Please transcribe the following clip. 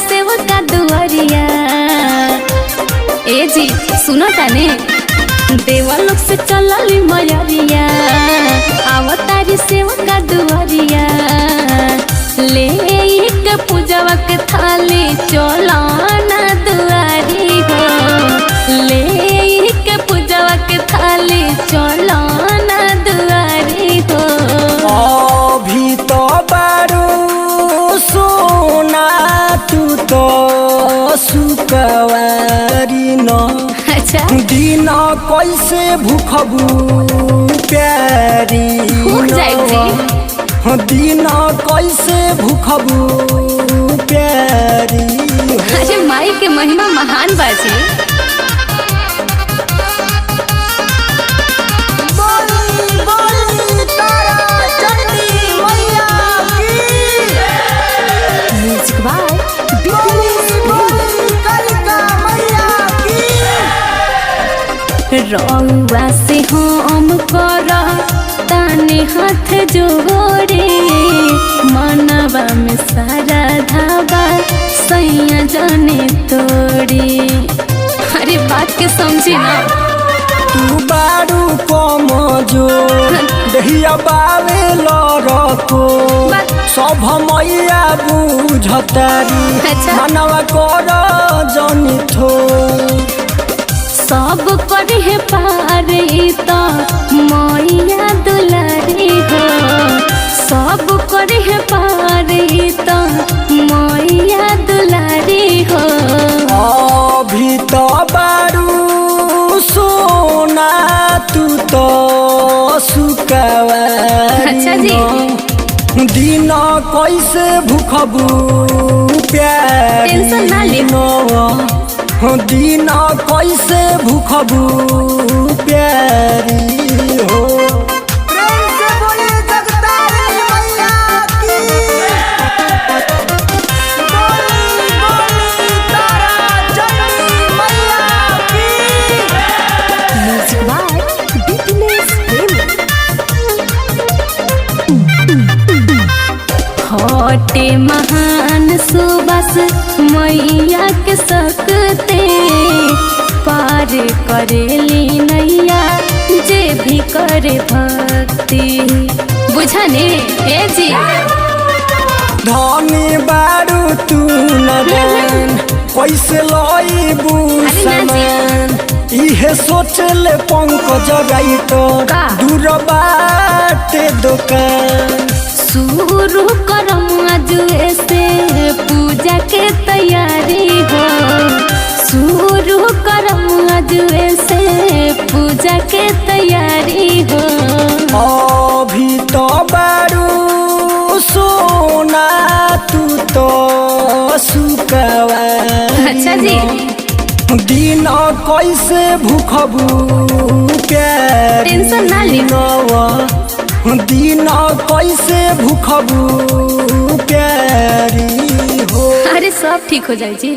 सेवका दुआरिया। ए जी सुनो ताने, देवलोक से चलली मयरिया, आवतारी सेवका दुआरिया। ले के पूजवा के थाली चलाना दुआरी हो, ले के पूजवा के थाली चलाना दुआरी हो। अभी तो बारू सोना तू तो सुकवारी न। अच्छा दिन कैसे भूखबू प्यारी दिन कैसे भूखबू प्यारी। अरे माई के महिमा महान बाजी। रउआ से हम कर ताने हाथ जोड़े, मनवा में सारा धाबा सैया जाने तोड़े। अरे बात के समझी ना, तू बारू कमजोर दहिया बावे लड़को सब मैया बुझतारी। मनवा कर जनी थो सब करे पार तो मैया दुलारी हो, सब करे पार तो मैया दुलारी हो। अभी तो बारू सोना तू तो सुकवारी। अच्छा जी दिन कैसे भूखबू प्यारी। टेंशन ना ले, दिन कैसे भूखबू प्यारी हो। प्रेम से बोले जगतारी मैया की। बोली बोली तारा चंडी मैया की। म्यूजिक बाय बिजनेस हटे महान सुबस मैया के सकते, पार करेली नैया जे भी करे भक्ति। बुझने ए जी धनी बारू तू न जान कैसे लईबू सामान। इहे सोचले पंकज गाइतो दूर बाटे दुकान। शुरू करम आज से पूजा के तैयारी हो, शुरू करम आज से पूजा के तैयारी हो। अभी तो बारू सोना तू तो सुकवारी। अच्छा जी दिन कैसे भूखबू प्यारी। टेंशन ना ले, दिन कैसे भूखबू प्यारी हो। अरे सब ठीक हो जाए जी।